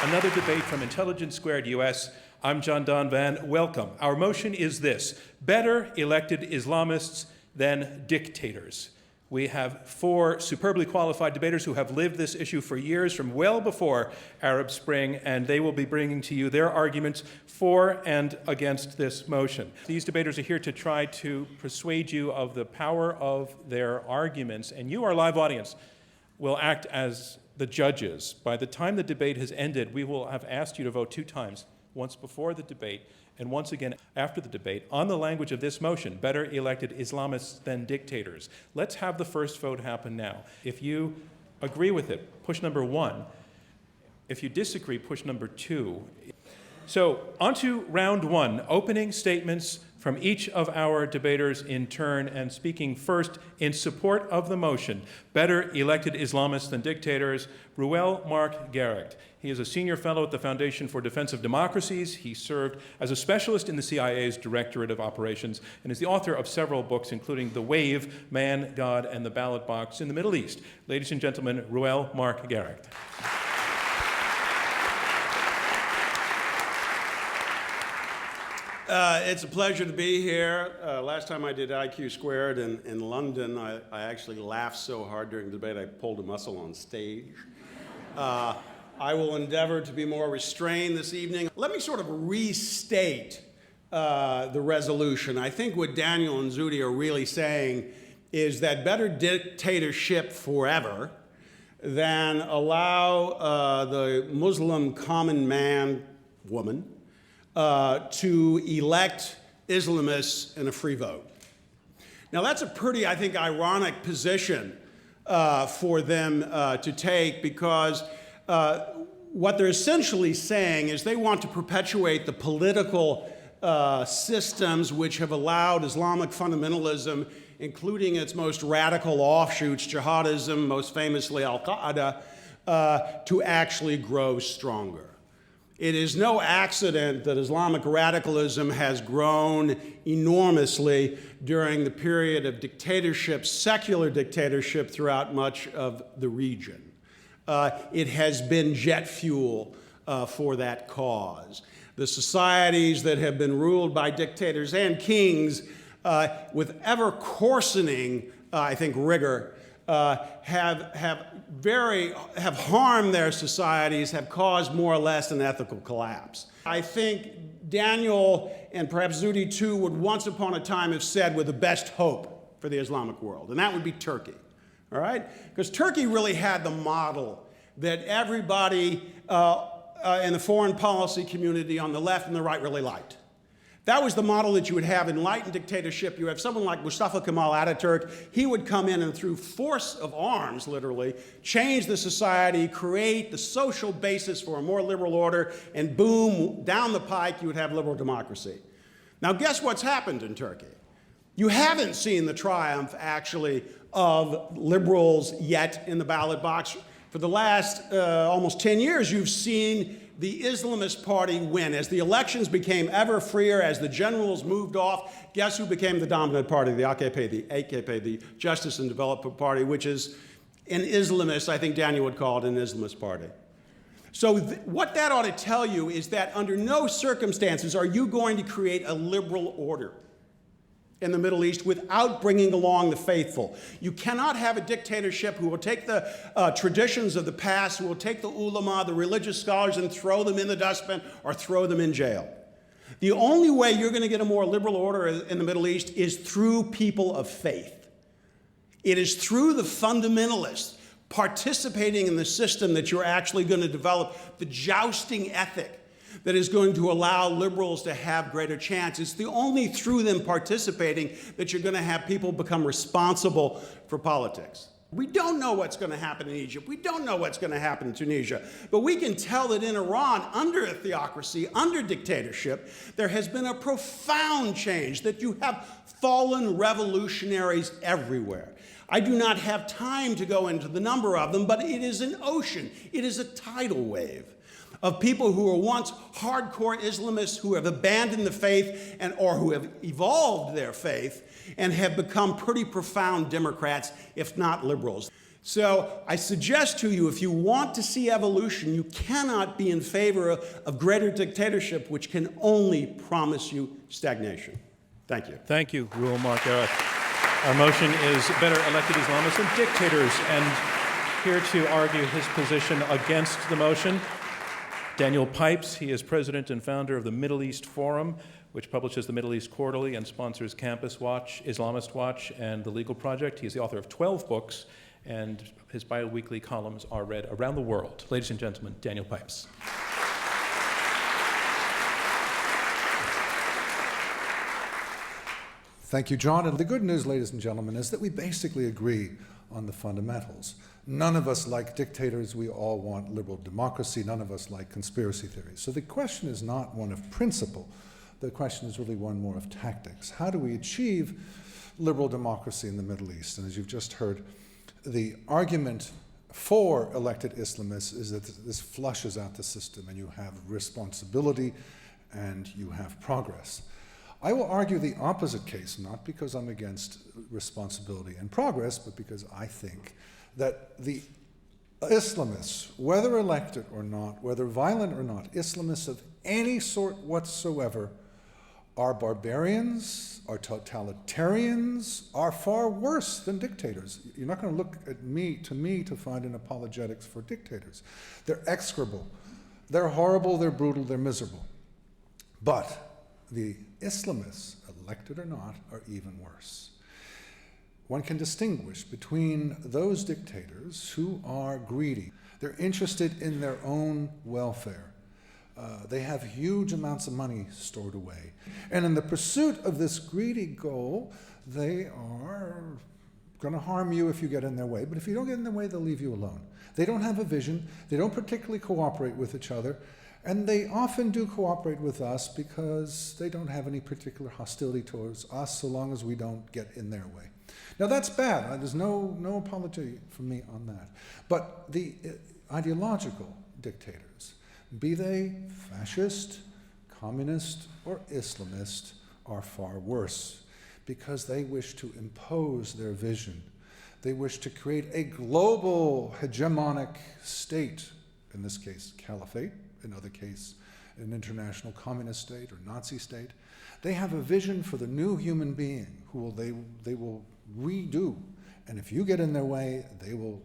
Another debate from Intelligence Squared US. I'm John Donvan. Welcome. Our motion is this: better elected Islamists than dictators. We have four superbly qualified debaters who have lived this issue for years, from well before Arab Spring, and they will be bringing to you their arguments for and against this motion. These debaters are here to try to persuade you of the power of their arguments, and you, our live audience, will act as the judges. By the time the debate has ended, we will have asked you to vote 2 times, once before the debate and once again after the debate, on the language of this motion: better elected Islamists than dictators. Let's have the first vote happen now. If you agree with it, push number 1. If you disagree, push number 2. So, on to round 1, opening statements from each of our debaters in turn, and speaking first in support of the motion: better elected Islamists than dictators, Reuel Mar Gerecht. He is a senior fellow at the Foundation for Defense of Democracies. He served as a specialist in the CIA's Directorate of Operations and is the author of several books, including The Wave, Man, God, and the Ballot Box in the Middle East. Ladies and gentlemen, Reuel Mar Gerecht. It's a pleasure to be here. Last time I did IQ2US in London, I actually laughed so hard during the debate I pulled a muscle on stage. I will endeavor to be more restrained this evening. Let me sort of restate the resolution. I think what Daniel and Zudi are really saying is that better dictatorship forever than allow the Muslim common man, woman, to elect Islamists in a free vote. Now that's a pretty, I think, ironic position for them to take, because what they're essentially saying is they want to perpetuate the political systems which have allowed Islamic fundamentalism, including its most radical offshoots, jihadism, most famously Al-Qaeda, to actually grow stronger. It is no accident that Islamic radicalism has grown enormously during the period of dictatorship, secular dictatorship, throughout much of the region. It has been jet fuel for that cause. The societies that have been ruled by dictators and kings with ever coarsening, I think, rigor, have harmed their societies, have caused more or less an ethical collapse. I think Daniel, and perhaps Zudi too, would once upon a time have said with the best hope for the Islamic world, and that would be Turkey. All right? Because Turkey really had the model that everybody in the foreign policy community on the left and the right really liked. That was the model that you would have in enlightened dictatorship. You have someone like Mustafa Kemal Ataturk. He would come in and, through force of arms, literally, change the society, create the social basis for a more liberal order, and boom, down the pike, you would have liberal democracy. Now, guess what's happened in Turkey? You haven't seen the triumph, actually, of liberals yet in the ballot box. For the last almost 10 years, you've seen the Islamist Party win. As the elections became ever freer, as the generals moved off, guess who became the dominant party? The AKP, the Justice and Development Party, which is an Islamist, I think Daniel would call it an Islamist party. So what that ought to tell you is that under no circumstances are you going to create a liberal order in the Middle East without bringing along the faithful. You cannot have a dictatorship who will take the traditions of the past, who will take the ulama, the religious scholars, and throw them in the dustbin or throw them in jail. The only way you're going to get a more liberal order in the Middle East is through people of faith. It is through the fundamentalists participating in the system that you're actually going to develop the jousting ethic that is going to allow liberals to have greater chance. It's the only through them participating that you're going to have people become responsible for politics. We don't know what's going to happen in Egypt. We don't know what's going to happen in Tunisia. But we can tell that in Iran, under a theocracy, under dictatorship, there has been a profound change, that you have fallen revolutionaries everywhere. I do not have time to go into the number of them, but it is an ocean. It is a tidal wave of people who were once hardcore Islamists, who have abandoned the faith or who have evolved their faith and have become pretty profound Democrats, if not liberals. So I suggest to you, if you want to see evolution, you cannot be in favor of greater dictatorship, which can only promise you stagnation. Thank you. Thank you, Reuel Mar Gerecht. Our motion is better elected Islamists than dictators. And here to argue his position against the motion, Daniel Pipes. He is president and founder of the Middle East Forum, which publishes the Middle East Quarterly and sponsors Campus Watch, Islamist Watch, and The Legal Project. He is the author of 12 books, and his bi-weekly columns are read around the world. Ladies and gentlemen, Daniel Pipes. Thank you, John. And the good news, ladies and gentlemen, is that we basically agree on the fundamentals. None of us like dictators. We all want liberal democracy. None of us like conspiracy theories. So the question is not one of principle. The question is really one more of tactics. How do we achieve liberal democracy in the Middle East? And as you've just heard, the argument for elected Islamists is that this flushes out the system and you have responsibility and you have progress. I will argue the opposite case, not because I'm against responsibility and progress, but because I think that the Islamists, whether elected or not, whether violent or not, Islamists of any sort whatsoever, are barbarians, are totalitarians, are far worse than dictators. You're not going to look at me to find an apologetics for dictators. They're execrable, they're horrible, they're brutal, they're miserable. But the Islamists, elected or not, are even worse. One can distinguish between those dictators who are greedy. They're interested in their own welfare. They have huge amounts of money stored away. And in the pursuit of this greedy goal, they are going to harm you if you get in their way. But if you don't get in their way, they'll leave you alone. They don't have a vision. They don't particularly cooperate with each other. And they often do cooperate with us because they don't have any particular hostility towards us so long as we don't get in their way. Now that's bad. There's no apology from me on that. But the ideological dictators, be they fascist, communist, or Islamist, are far worse because they wish to impose their vision. They wish to create a global hegemonic state, in this case, caliphate, in other case, an international communist state or Nazi state. They have a vision for the new human being who they will redo. And if you get in their way, they will,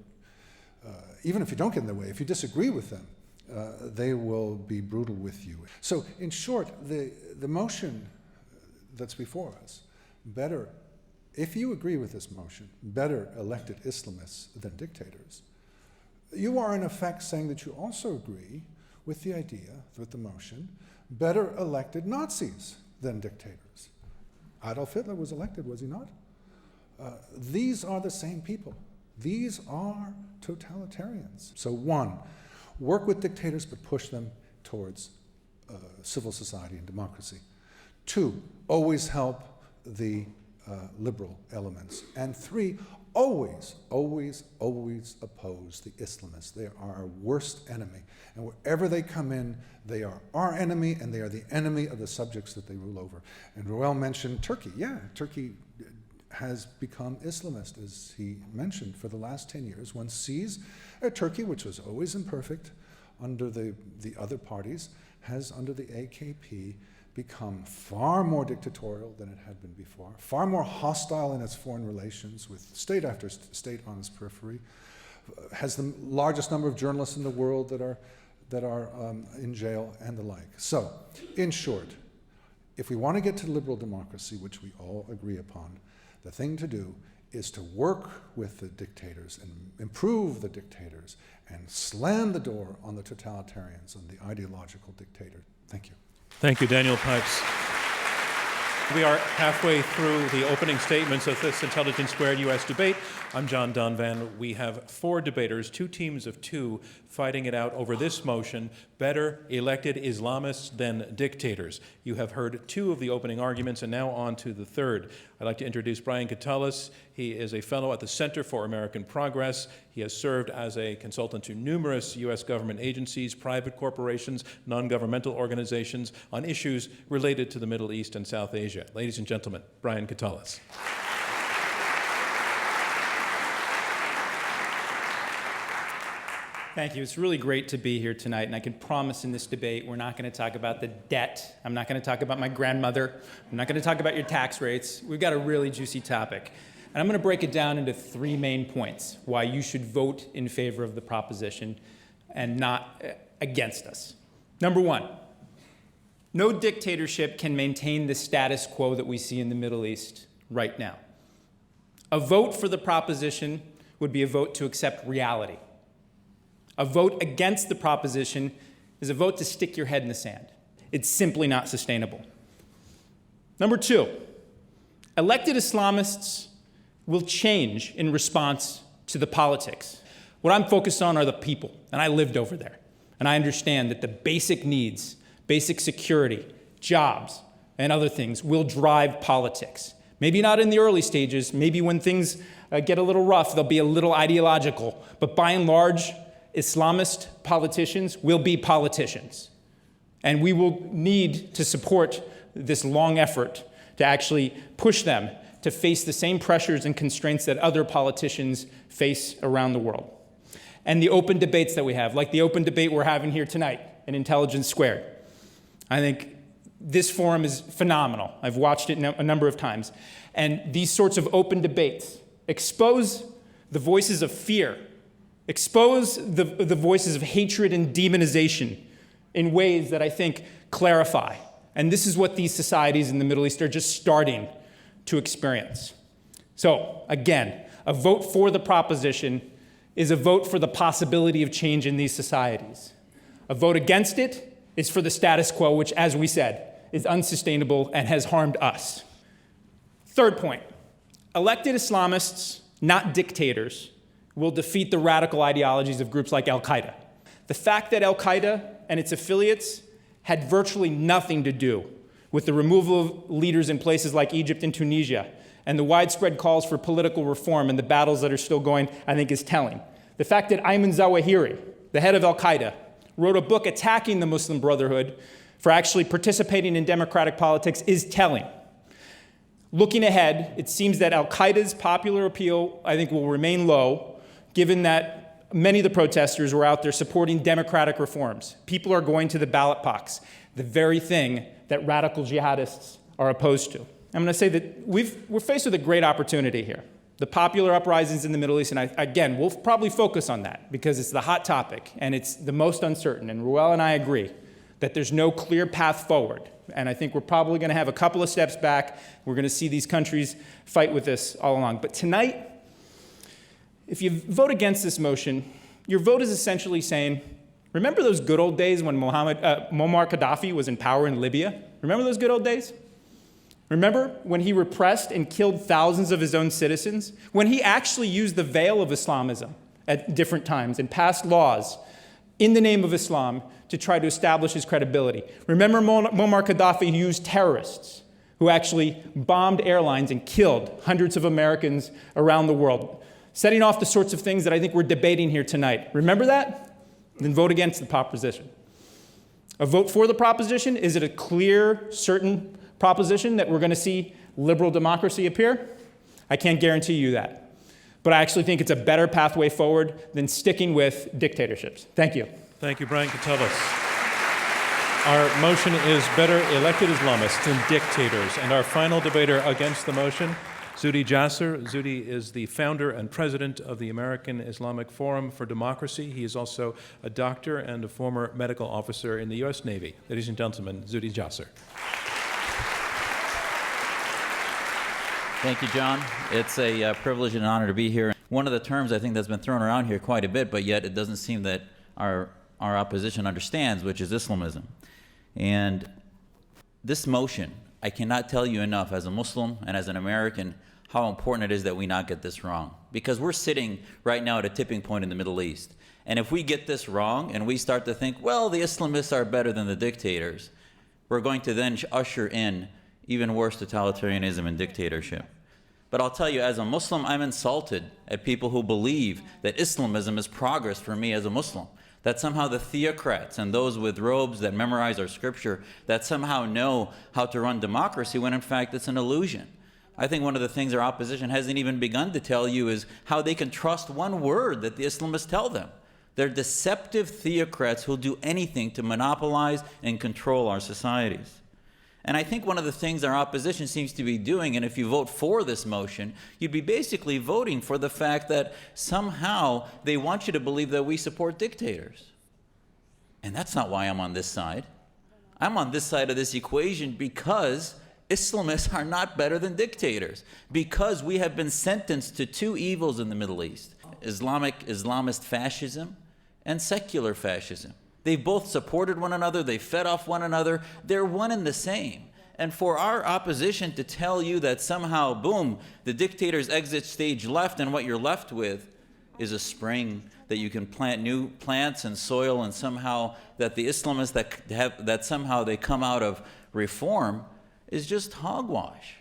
even if you don't get in their way, if you disagree with them, they will be brutal with you. So in short, the motion that's before us, better, if you agree with this motion, better elected Islamists than dictators, you are in effect saying that you also agree with the idea, with the motion, better elected Nazis than dictators. Adolf Hitler was elected, was he not? These are the same people. These are totalitarians. So one, work with dictators but push them towards civil society and democracy. Two, always help the liberal elements. And three, always, always, always oppose the Islamists. They are our worst enemy. And wherever they come in, they are our enemy, and they are the enemy of the subjects that they rule over. And Reuel mentioned Turkey. Yeah, Turkey has become Islamist, as he mentioned, for the last 10 years. One sees a Turkey, which was always imperfect under the other parties, has under the AKP become far more dictatorial than it had been before, far more hostile in its foreign relations with state after state on its periphery, has the largest number of journalists in the world that are in jail and the like. So, in short, if we want to get to liberal democracy, which we all agree upon, the thing to do is to work with the dictators and improve the dictators and slam the door on the totalitarians and the ideological dictator. Thank you. Thank you, Daniel Pipes. We are halfway through the opening statements of this Intelligence Squared U.S. debate. I'm John Donvan. We have four debaters, two teams of two, fighting it out over this motion, better elected Islamists than dictators. You have heard two of the opening arguments, and now on to the third. I'd like to introduce Brian Katulis. He is a fellow at the Center for American Progress. He has served as a consultant to numerous U.S. government agencies, private corporations, non-governmental organizations on issues related to the Middle East and South Asia. Ladies and gentlemen, Brian Katulis. Thank you. It's really great to be here tonight, and I can promise in this debate we're not going to talk about the debt. I'm not going to talk about my grandmother. I'm not going to talk about your tax rates. We've got a really juicy topic. And I'm going to break it down into 3 main points why you should vote in favor of the proposition and not against us. Number 1, no dictatorship can maintain the status quo that we see in the Middle East right now. A vote for the proposition would be a vote to accept reality. A vote against the proposition is a vote to stick your head in the sand. It's simply not sustainable. Number 2, elected Islamists will change in response to the politics. What I'm focused on are the people, and I lived over there. And I understand that the basic needs, basic security, jobs, and other things will drive politics. Maybe not in the early stages, maybe when things get a little rough, they'll be a little ideological. But by and large, Islamist politicians will be politicians. And we will need to support this long effort to actually push them to face the same pressures and constraints that other politicians face around the world. And the open debates that we have, like the open debate we're having here tonight in Intelligence Squared. I think this forum is phenomenal. I've watched it a number of times. And these sorts of open debates expose the voices of fear, expose the voices of hatred and demonization in ways that I think clarify. And this is what these societies in the Middle East are just starting to experience. So, again, a vote for the proposition is a vote for the possibility of change in these societies. A vote against it is for the status quo, which, as we said, is unsustainable and has harmed us. Third point, elected Islamists, not dictators, will defeat the radical ideologies of groups like Al-Qaeda. The fact that Al-Qaeda and its affiliates had virtually nothing to do with the removal of leaders in places like Egypt and Tunisia and the widespread calls for political reform and the battles that are still going, I think, is telling. The fact that Zawahiri, the head of Al-Qaeda, wrote a book attacking the Muslim Brotherhood for actually participating in democratic politics is telling. Looking ahead, it seems that Al-Qaeda's popular appeal, I think, will remain low, given that many of the protesters were out there supporting democratic reforms. People are going to the ballot box, the very thing that radical jihadists are opposed to. I'm going to say that we're faced with a great opportunity here. The popular uprisings in the Middle East, and again, we'll probably focus on that because it's the hot topic and it's the most uncertain. And Reuel and I agree that there's no clear path forward. And I think we're probably going to have a couple of steps back. We're going to see these countries fight with this all along. But tonight, if you vote against this motion, your vote is essentially saying, remember those good old days when Muammar Gaddafi was in power in Libya? Remember those good old days? Remember when he repressed and killed thousands of his own citizens? When he actually used the veil of Islamism at different times and passed laws in the name of Islam to try to establish his credibility? Remember Muammar Gaddafi used terrorists who actually bombed airlines and killed hundreds of Americans around the world, setting off the sorts of things that I think we're debating here tonight. Remember that? Then vote against the proposition. A vote for the proposition, is it a clear, certain proposition that we're going to see liberal democracy appear? I can't guarantee you that. But I actually think it's a better pathway forward than sticking with dictatorships. Thank you. Thank you, Brian Katulis. Our motion is better elected Islamists than dictators. And our final debater against the motion, Zudi Jasser. Zudi is the founder and president of the American Islamic Forum for Democracy. He is also a doctor and a former medical officer in the U.S. Navy. Ladies and gentlemen, Zudi Jasser. Thank you, John. It's a privilege and an honor to be here. One of the terms I think that's been thrown around here quite a bit, but yet it doesn't seem that our opposition understands, which is Islamism. And this motion, I cannot tell you enough as a Muslim and as an American how important it is that we not get this wrong. Because we're sitting right now at a tipping point in the Middle East. And if we get this wrong and we start to think, well, the Islamists are better than the dictators, we're going to then usher in even worse totalitarianism and dictatorship. But I'll tell you, as a Muslim, I'm insulted at people who believe that Islamism is progress for me as a Muslim. That somehow the theocrats and those with robes that memorize our scripture, that somehow know how to run democracy when in fact it's an illusion. I think one of the things our opposition hasn't even begun to tell you is how they can trust one word that the Islamists tell them. They're deceptive theocrats who'll do anything to monopolize and control our societies. And I think one of the things our opposition seems to be doing, and if you vote for this motion, you'd be basically voting for the fact that somehow they want you to believe that we support dictators. And that's not why I'm on this side. I'm on this side of this equation because Islamists are not better than dictators, because we have been sentenced to two evils in the Middle East: Islamist fascism and secular fascism. They both supported one another, they fed off one another, they're one and the same. And for our opposition to tell you that somehow, boom, the dictators exit stage left and what you're left with is a spring that you can plant new plants and soil, and somehow that the Islamists that somehow they come out of reform is just hogwash.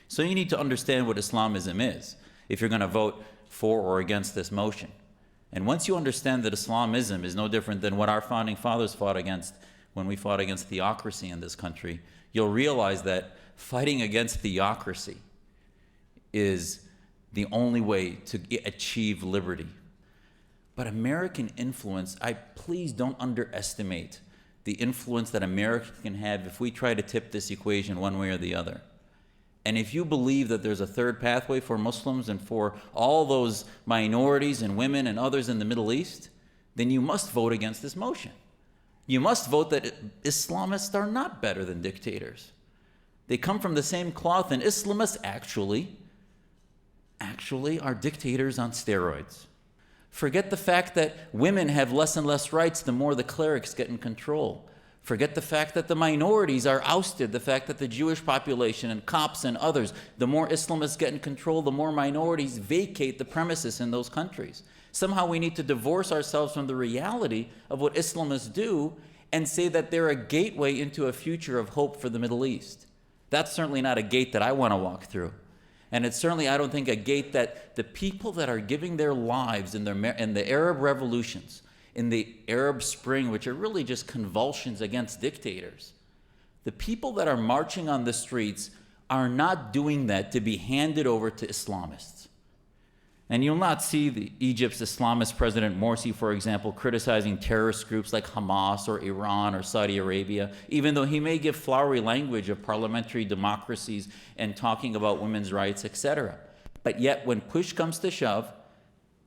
So you need to understand what Islamism is if you're going to vote for or against this motion. And once you understand that Islamism is no different than what our founding fathers fought against when we fought against theocracy in this country, you'll realize that fighting against theocracy is the only way to achieve liberty. But American influence, please don't underestimate the influence that America can have if we try to tip this equation one way or the other. And if you believe that there's a third pathway for Muslims and for all those minorities and women and others in the Middle East, then you must vote against this motion. You must vote that Islamists are not better than dictators. They come from the same cloth, and Islamists actually are dictators on steroids. Forget the fact that women have less and less rights the more the clerics get in control. Forget the fact that the minorities are ousted, the fact that the Jewish population and Copts and others, the more Islamists get in control, the more minorities vacate the premises in those countries. Somehow we need to divorce ourselves from the reality of what Islamists do and say that they're a gateway into a future of hope for the Middle East. That's certainly not a gate that I want to walk through. And it's certainly, I don't think, a gate that the people that are giving their lives in the Arab revolutions, in the Arab Spring, which are really just convulsions against dictators, the people that are marching on the streets are not doing that to be handed over to Islamists. And you'll not see Egypt's Islamist President Morsi, for example, criticizing terrorist groups like Hamas or Iran or Saudi Arabia, even though he may give flowery language of parliamentary democracies and talking about women's rights, etc. But yet, when push comes to shove,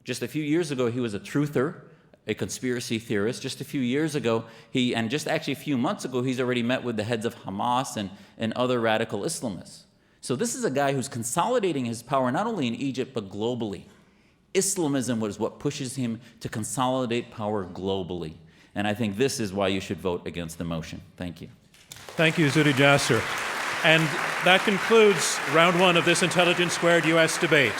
just a few years ago, he was a truther, a conspiracy theorist. Just a few years ago, and just actually a few months ago, he's already met with the heads of Hamas and other radical Islamists. So this is a guy who's consolidating his power not only in Egypt, but globally. Islamism was what pushes him to consolidate power globally. And I think this is why you should vote against the motion. Thank you. Thank you, Zudi Jasser. And that concludes round one of this Intelligence Squared US debate.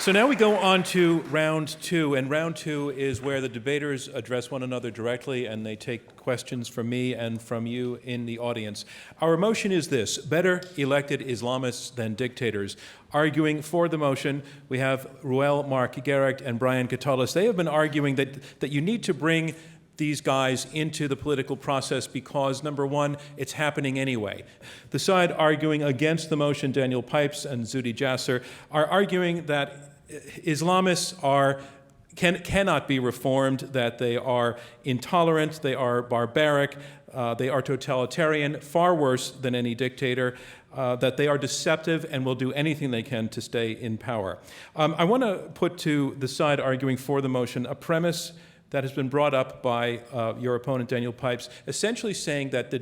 So now we go on to round two, and round two is where the debaters address one another directly and they take questions from me and from you in the audience. Our motion is this: better elected Islamists than dictators. Arguing for the motion, we have Reuel Mar Gerecht and Brian Katulis. They have been arguing that you need to bring these guys into the political process because, number one, it's happening anyway. The side arguing against the motion, Daniel Pipes and Zudi Jasser, are arguing that Islamists cannot be reformed, that they are intolerant, they are barbaric, they are totalitarian, far worse than any dictator, that they are deceptive and will do anything they can to stay in power. I want to put to the side arguing for the motion a premise that has been brought up by your opponent, Daniel Pipes, essentially saying that the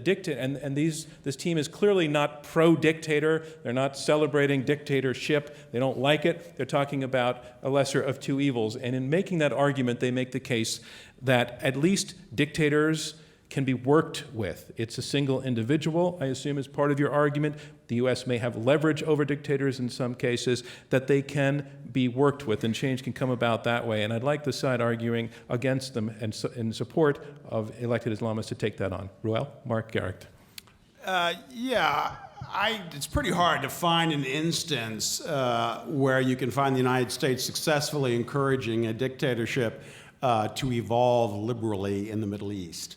this team is clearly not pro-dictator. They're not celebrating dictatorship. They don't like it. They're talking about a lesser of two evils. And in making that argument, they make the case that at least dictators can be worked with. It's a single individual, I assume, is part of your argument. The U.S. may have leverage over dictators in some cases, that they can be worked with and change can come about that way. And I'd like the side arguing against them and in support of elected Islamists to take that on. Reuel Mar Gerecht. It's pretty hard to find an instance where you can find the United States successfully encouraging a dictatorship to evolve liberally in the Middle East.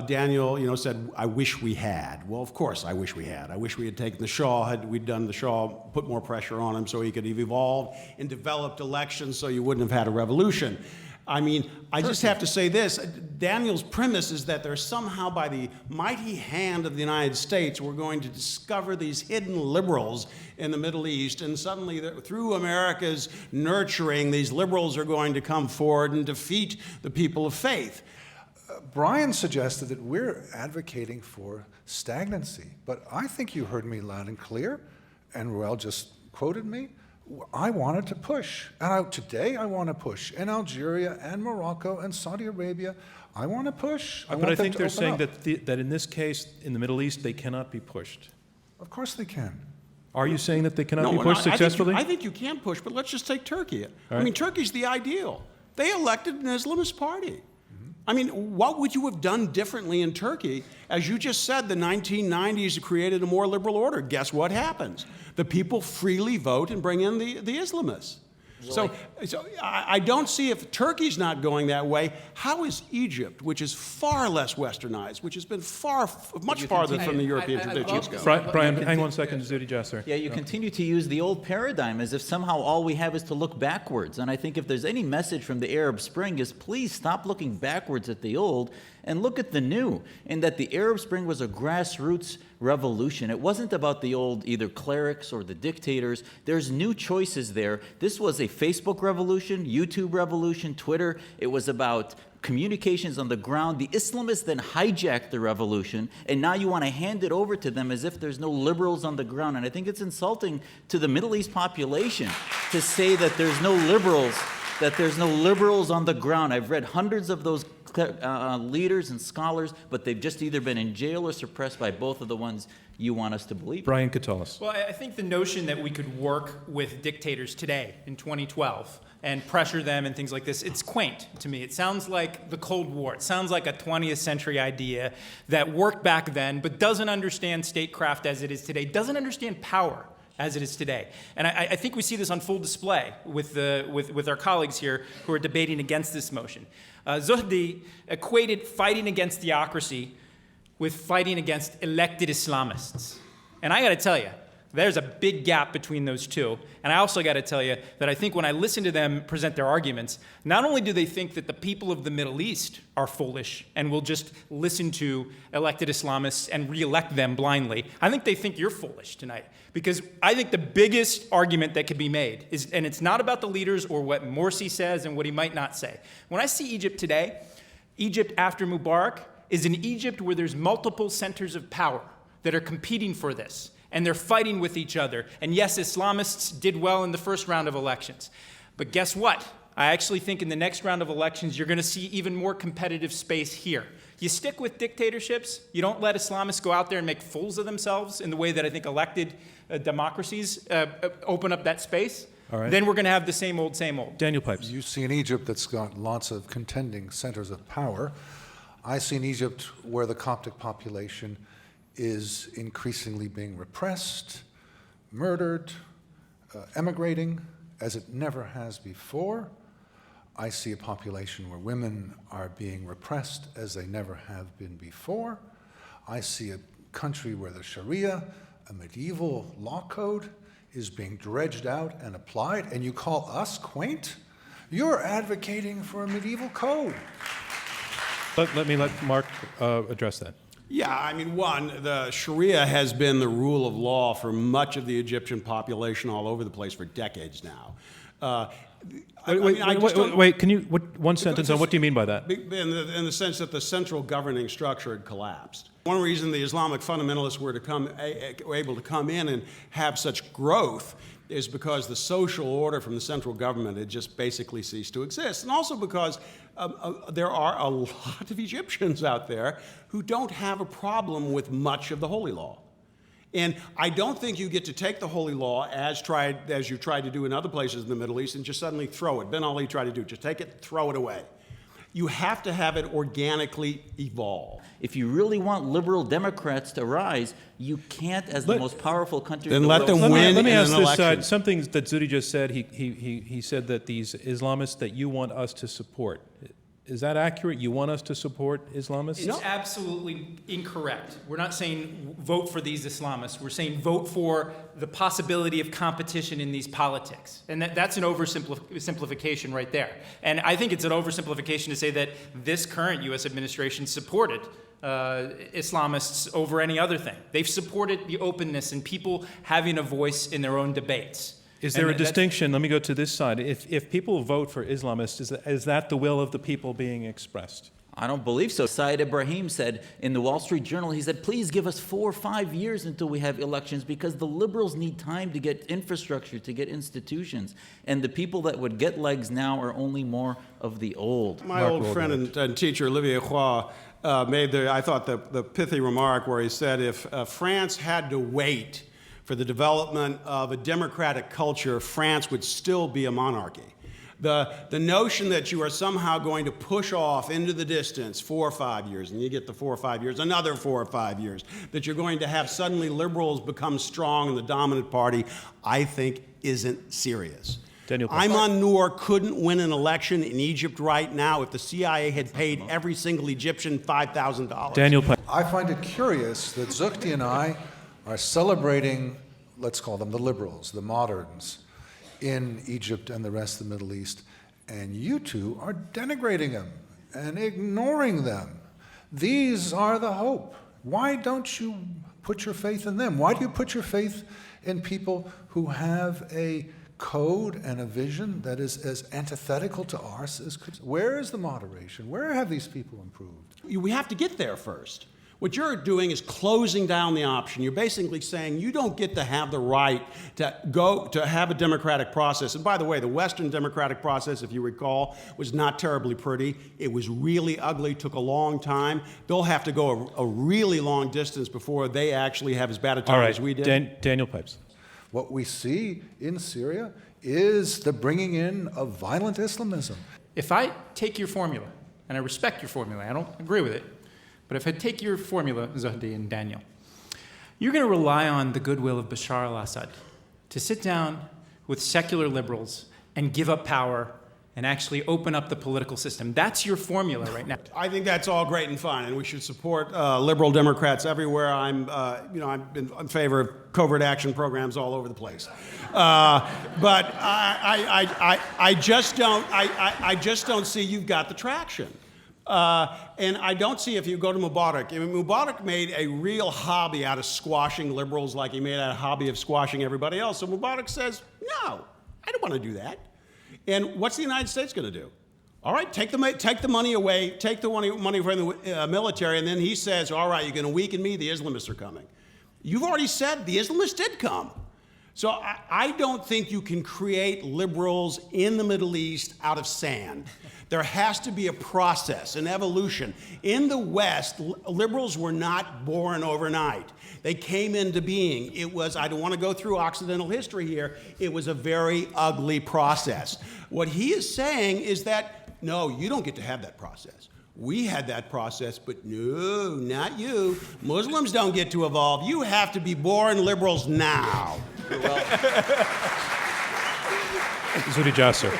Daniel, said, "I wish we had." Well, of course, I wish we had. I wish we had taken the Shah, we'd done the Shah, put more pressure on him so he could have evolved and developed elections so you wouldn't have had a revolution. I mean, I just have to say this. Daniel's premise is that there's somehow, by the mighty hand of the United States, we're going to discover these hidden liberals in the Middle East, and suddenly, through America's nurturing, these liberals are going to come forward and defeat the people of faith. Brian suggested that we're advocating for stagnancy, but I think you heard me loud and clear, and Reuel just quoted me. I wanted to push, and today I want to push in Algeria and Morocco and Saudi Arabia. I want to push. But I think they're saying that in this case, in the Middle East, they cannot be pushed. Of course they can. Are you saying that they cannot No, be pushed successfully? I think you can push, but let's just take Turkey. Right. I mean, Turkey's the ideal. They elected an Islamist party. I mean, what would you have done differently in Turkey? As you just said, the 1990s created a more liberal order. Guess what happens? The people freely vote and bring in the Islamists. So I don't see, if Turkey's not going that way, how is Egypt, which is far less westernized, which has been much farther from the European traditions go? Brian, hang on a second, Zudi, Jasser. Yeah, you continue to use the old paradigm as if somehow all we have is to look backwards. And I think if there's any message from the Arab Spring is please stop looking backwards at the old and look at the new. And that the Arab Spring was a grassroots revolution. It wasn't about the old either clerics or the dictators. There's new choices there. This was a Facebook revolution, YouTube revolution, Twitter. It was about communications on the ground. The Islamists then hijacked the revolution, and now you want to hand it over to them as if there's no liberals on the ground. And I think it's insulting to the Middle East population to say that there's no liberals on the ground. I've read hundreds of those leaders and scholars, but they've just either been in jail or suppressed by both of the ones you want us to believe. Brian Katulis. Well, I think the notion that we could work with dictators today in 2012 and pressure them and things like this, it's quaint to me. It sounds like the Cold War. It sounds like a 20th century idea that worked back then, but doesn't understand statecraft as it is today, doesn't understand power as it is today. And I think we see this on full display with our colleagues here who are debating against this motion. Zuhdi equated fighting against theocracy with fighting against elected Islamists. And I got to tell you, there's a big gap between those two. And I also got to tell you that I think when I listen to them present their arguments, not only do they think that the people of the Middle East are foolish and will just listen to elected Islamists and re-elect them blindly, I think they think you're foolish tonight. Because I think the biggest argument that could be made is, and it's not about the leaders or what Morsi says and what he might not say. When I see Egypt today, Egypt after Mubarak is an Egypt where there's multiple centers of power that are competing for this. And they're fighting with each other. And yes, Islamists did well in the first round of elections. But guess what? I actually think in the next round of elections, you're going to see even more competitive space here. You stick with dictatorships. You don't let Islamists go out there and make fools of themselves in the way that I think elected democracies open up that space. All right. Then we're going to have the same old, same old. Daniel Pipes. You see an Egypt that's got lots of contending centers of power. I see an Egypt where the Coptic population is increasingly being repressed, murdered, emigrating, as it never has before. I see a population where women are being repressed as they never have been before. I see a country where the Sharia, a medieval law code, is being dredged out and applied, and you call us quaint? You're advocating for a medieval code. Let me let Mark address that. Yeah, I mean, one, the Sharia has been the rule of law for much of the Egyptian population all over the place for decades now. Wait, can you, one sentence on what do you mean by that? In the sense that the central governing structure had collapsed. One reason the Islamic fundamentalists were able to come in and have such growth is because the social order from the central government had just basically ceased to exist. And also because there are a lot of Egyptians out there who don't have a problem with much of the holy law. And I don't think you get to take the holy law as you tried to do in other places in the Middle East and just suddenly throw it. Ben Ali tried to do it. Just take it, throw it away. You have to have it organically evolve. If you really want liberal Democrats to rise, you can't, as the most powerful country in the let world. them win Let me in ask an this election. side. Something that Zudi just said, he said that these Islamists that you want us to support, Is that accurate? You want us to support Islamists? It's absolutely incorrect. We're not saying vote for these Islamists. We're saying vote for the possibility of competition in these politics. And that's an oversimplification right there. And I think it's an oversimplification to say that this current U.S. administration supported Islamists over any other thing. They've supported the openness and people having a voice in their own debates. Is there a distinction? Let me go to this side. If people vote for Islamists, is that the will of the people being expressed? I don't believe so. Said Ibrahim said in the Wall Street Journal, he said, please give us 4 or 5 years until we have elections because the liberals need time to get infrastructure, to get institutions. And the people that would get legs now are only more of the old. My old friend and teacher, Olivier Roy, made I thought the pithy remark where he said if France had to wait for the development of a democratic culture, France would still be a monarchy. The notion that you are somehow going to push off into the distance 4 or 5 years, and you get the 4 or 5 years, another 4 or 5 years, that you're going to have suddenly liberals become strong in the dominant party, I think isn't serious. Ayman Noor couldn't win an election in Egypt right now if the CIA had paid every single Egyptian $5,000. Daniel, I find it curious that Zuhdi and I are celebrating, let's call them the liberals, the moderns, in Egypt and the rest of the Middle East, and you two are denigrating them and ignoring them. These are the hope. Why don't you put your faith in them? Why do you put your faith in people who have a code and a vision that is as antithetical to ours as could? Where is the moderation? Where have these people improved? We have to get there first. What you're doing is closing down the option. You're basically saying you don't get to have the right to have a democratic process. And by the way, the Western democratic process, if you recall, was not terribly pretty. It was really ugly, took a long time. They'll have to go a really long distance before they actually have as bad a time as we did. Daniel Pipes. What we see in Syria is the bringing in of violent Islamism. If I take your formula, and I respect your formula, I don't agree with it, but if I take your formula, Zuhdi and Daniel, you're going to rely on the goodwill of Bashar al-Assad to sit down with secular liberals and give up power and actually open up the political system. That's your formula right now. I think that's all great and fine, and we should support liberal Democrats everywhere. I'm in favor of covert action programs all over the place. But I just don't see you've got the traction. And I don't see if you go to Mubarak. I mean, Mubarak made a real hobby out of squashing liberals like he made a hobby of squashing everybody else. So Mubarak says, no, I don't want to do that. And what's the United States going to do? All right, take the money away, take the money from the military, and then he says, all right, you're going to weaken me, the Islamists are coming. You've already said the Islamists did come. So I don't think you can create liberals in the Middle East out of sand. There has to be a process, an evolution. In the West, liberals were not born overnight. They came into being. It was, I don't want to go through Occidental history here, it was a very ugly process. What he is saying is that, no, you don't get to have that process. We had that process, but no, not you. Muslims don't get to evolve. You have to be born liberals now. Zudi Jasser.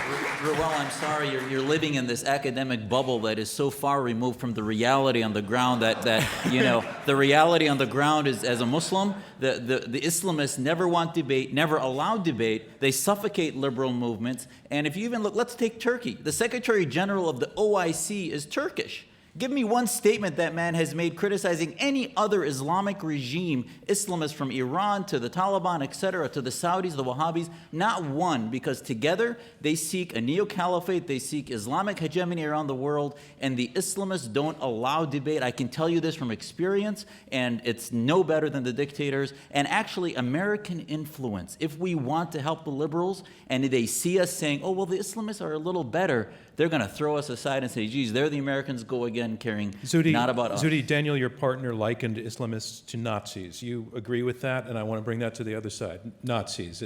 Reuel, I'm sorry, you're living in this academic bubble that is so far removed from the reality on the ground that you know, the reality on the ground is, as a Muslim, the Islamists never want debate, never allow debate. They suffocate liberal movements. And if you even look, let's take Turkey. The Secretary General of the OIC is Turkish. Give me one statement that man has made criticizing any other Islamic regime, Islamists from Iran to the Taliban, etc., to the Saudis, the Wahhabis. Not one, because together they seek a neo-caliphate, they seek Islamic hegemony around the world, and the Islamists don't allow debate. I can tell you this from experience, and it's no better than the dictators. And actually, American influence, if we want to help the liberals, and they see us saying, oh, well, the Islamists are a little better, they're going to throw us aside and say, geez, there the Americans go again, caring not about us. Zudi, Daniel, your partner likened Islamists to Nazis. You agree with that? And I want to bring that to the other side. Nazis,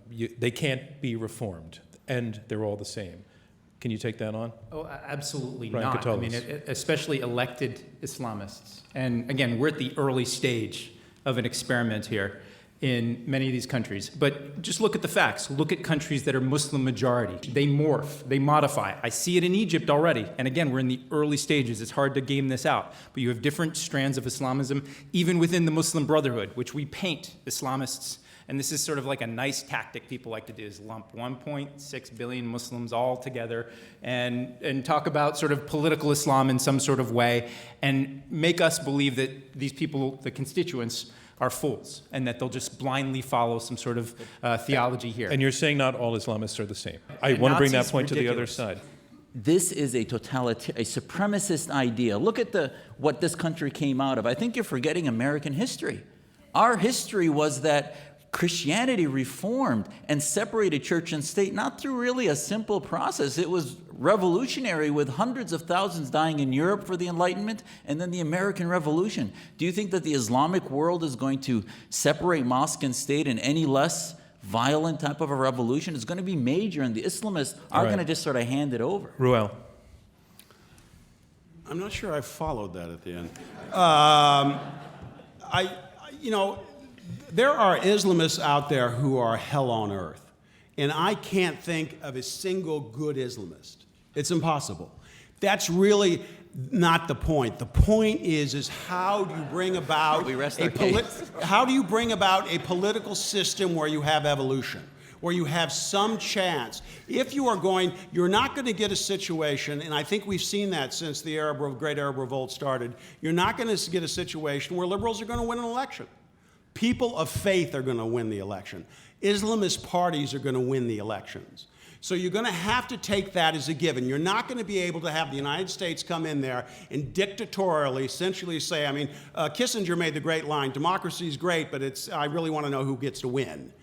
they can't be reformed, and they're all the same. Can you take that on? Oh, absolutely Brian not. Katulis. I mean, especially elected Islamists. And again, we're at the early stage of an experiment here. in many of these countries. But just look at the facts. Look at countries that are Muslim majority. They morph, they modify. I see it in Egypt already. And again, we're in the early stages. It's hard to game this out. But you have different strands of Islamism, even within the Muslim Brotherhood, which we paint Islamists. And this is sort of like a nice tactic people like to do, is lump 1.6 billion Muslims all together and talk about sort of political Islam in some sort of way and make us believe that these people, the constituents, are fools and that they'll just blindly follow some sort of theology here. And you're saying not all Islamists are the same. I want to bring that point to the other side. This is a supremacist idea. Look at what this country came out of. I think you're forgetting American history. Our history was that Christianity reformed and separated church and state, not through really a simple process. It was revolutionary, with hundreds of thousands dying in Europe for the Enlightenment and then the American Revolution. Do you think that the Islamic world is going to separate mosque and state in any less violent type of a revolution? It's going to be major, and the Islamists are going to just sort of hand it over. Reuel. I'm not sure I followed that at the end. You know, there are Islamists out there who are hell on earth, and I can't think of a single good Islamist. It's impossible. That's really not the point. The point is how do you bring about how do you bring about a political system where you have evolution, where you have some chance? If you are going, you're not going to get a situation, and I think we've seen that since the Great Arab Revolt started, you're not going to get a situation where liberals are going to win an election. People of faith are going to win the election. Islamist parties are going to win the elections. So you're going to have to take that as a given. You're not going to be able to have the United States come in there and dictatorially essentially say, I mean, Kissinger made the great line, democracy is great, but I really want to know who gets to win.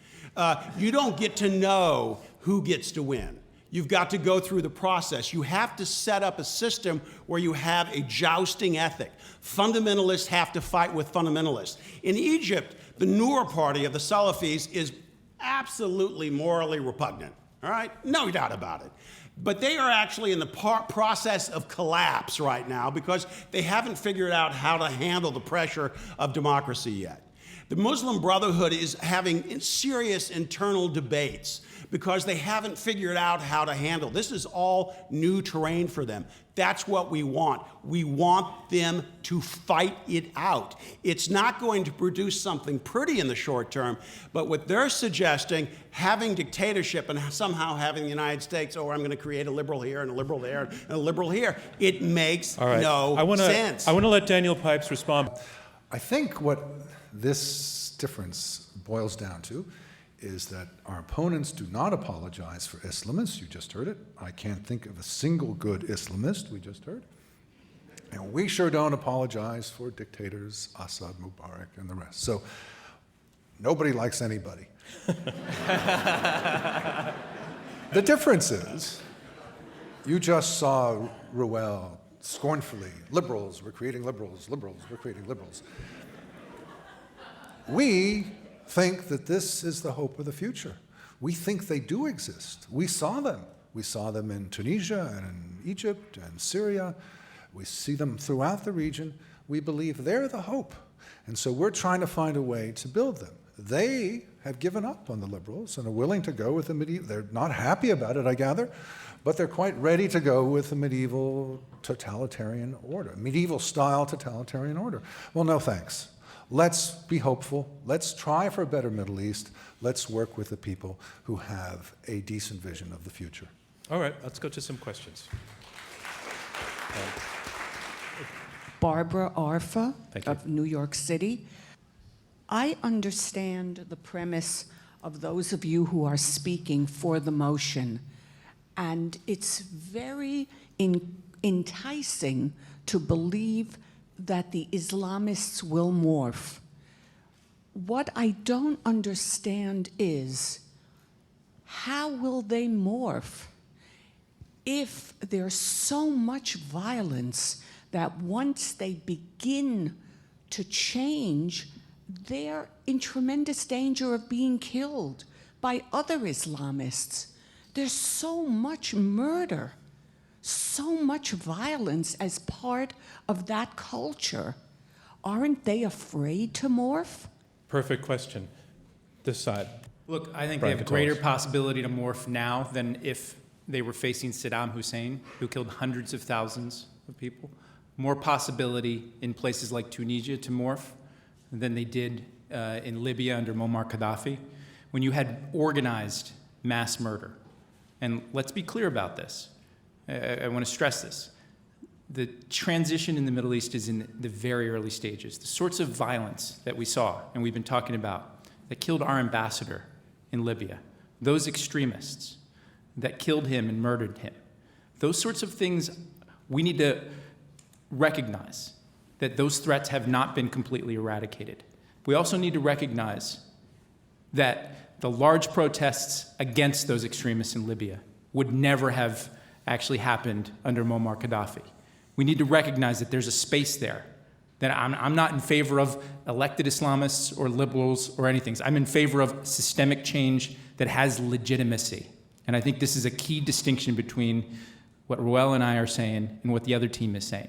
You don't get to know who gets to win. You've got to go through the process. You have to set up a system where you have a jousting ethic. Fundamentalists have to fight with fundamentalists. In Egypt, the Noor party of the Salafis is absolutely morally repugnant. All right? No doubt about it. But they are actually in the process of collapse right now because they haven't figured out how to handle the pressure of democracy yet. The Muslim Brotherhood is having serious internal debates because they haven't figured out how to handle. This is all new terrain for them. That's what we want. We want them to fight it out. It's not going to produce something pretty in the short term, but what they're suggesting, having dictatorship and somehow having the United States, I'm going to create a liberal here and a liberal there and a liberal here, it makes no sense. I want to let Daniel Pipes respond. I think what this difference boils down to is that our opponents do not apologize for Islamists. You just heard it. I can't think of a single good Islamist, we just heard. And we sure don't apologize for dictators, Assad, Mubarak, and the rest. So nobody likes anybody. The difference is, you just saw Reuel scornfully, liberals, we're creating liberals, liberals, we're creating liberals. We think that this is the hope of the future. We think they do exist. We saw them. We saw them in Tunisia and in Egypt and Syria. We see them throughout the region. We believe they're the hope. And so we're trying to find a way to build them. They have given up on the liberals and are willing to go with the medieval. They're not happy about it, I gather, but they're quite ready to go with the medieval totalitarian order, medieval-style totalitarian order. Well, no thanks. Let's be hopeful. Let's try for a better Middle East. Let's work with the people who have a decent vision of the future. All right, let's go to some questions. Barbara Arfa of New York City. I understand the premise of those of you who are speaking for the motion, and it's very enticing to believe that the Islamists will morph. What I don't understand is, how will they morph if there's so much violence that once they begin to change, they're in tremendous danger of being killed by other Islamists? There's so much murder, so much violence as part of that culture. Aren't they afraid to morph? Perfect question. this side. Look, I think Brian they have a greater Katulis. possibility to morph now than if they were facing Saddam Hussein, who killed hundreds of thousands of people. More possibility in places like Tunisia to morph than they did in Libya under Muammar Gaddafi, when you had organized mass murder. And let's be clear about this. I want to stress this. The transition in the Middle East is in the very early stages. The sorts of violence that we saw, and we've been talking about, that killed our ambassador in Libya, those extremists that killed him and murdered him, those sorts of things, we need to recognize that those threats have not been completely eradicated. We also need to recognize that the large protests against those extremists in Libya would never have actually happened under Muammar Gaddafi. We need to recognize that there's a space there, that I'm not in favor of elected Islamists or liberals or anything. I'm in favor of systemic change that has legitimacy. And I think this is a key distinction between what Reuel and I are saying and what the other team is saying.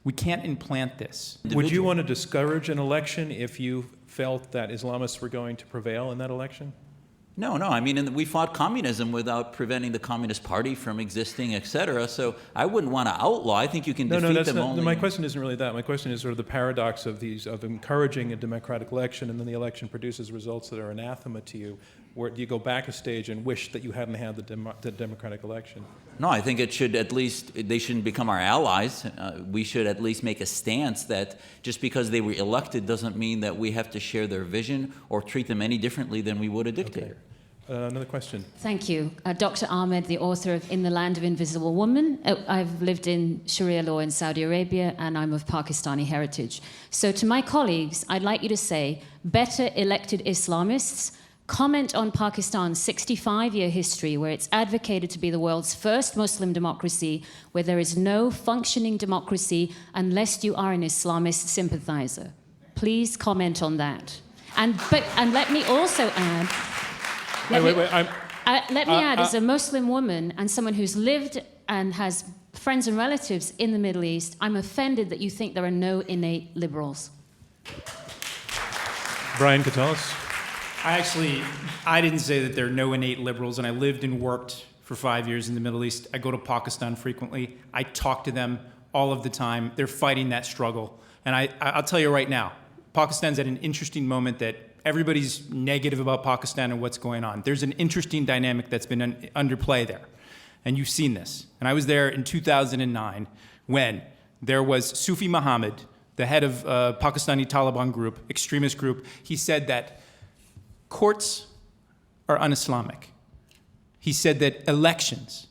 We can't implant this. Would you want to discourage an election if you felt that Islamists were going to prevail in that election? No. I mean, we fought communism without preventing the Communist Party from existing, et cetera. So I wouldn't want to outlaw. I think you can defeat them only. My question isn't really that. My question is sort of the paradox of encouraging a democratic election, and then the election produces results that are anathema to you. Where do you go back a stage and wish that you hadn't had the democratic election? No, I think it should at least, they shouldn't become our allies. We should at least make a stance that just because they were elected doesn't mean that we have to share their vision or treat them any differently than we would a dictator. Okay. Another question. Thank you. Dr. Ahmed, the author of In the Land of Invisible Women. I've lived in Sharia law in Saudi Arabia, and I'm of Pakistani heritage. So to my colleagues, I'd like you to say, better elected Islamists, comment on Pakistan's 65-year history, where it's advocated to be the world's first Muslim democracy, where there is no functioning democracy unless you are an Islamist sympathizer. Please comment on that. And let me also add... Let me add, as a Muslim woman and someone who's lived and has friends and relatives in the Middle East, I'm offended that you think there are no innate liberals. Brian Katulis. I didn't say that there are no innate liberals, and I lived and worked for 5 years in the Middle East. I go to Pakistan frequently. I talk to them all of the time. They're fighting that struggle. And I'll tell you right now, Pakistan's at an interesting moment that everybody's negative about Pakistan and what's going on. There's an interesting dynamic that's been underplay there. And you've seen this. And I was there in 2009 when there was Sufi Muhammad, the head of Pakistani Taliban group, extremist group. He said that courts are un-Islamic. He said that elections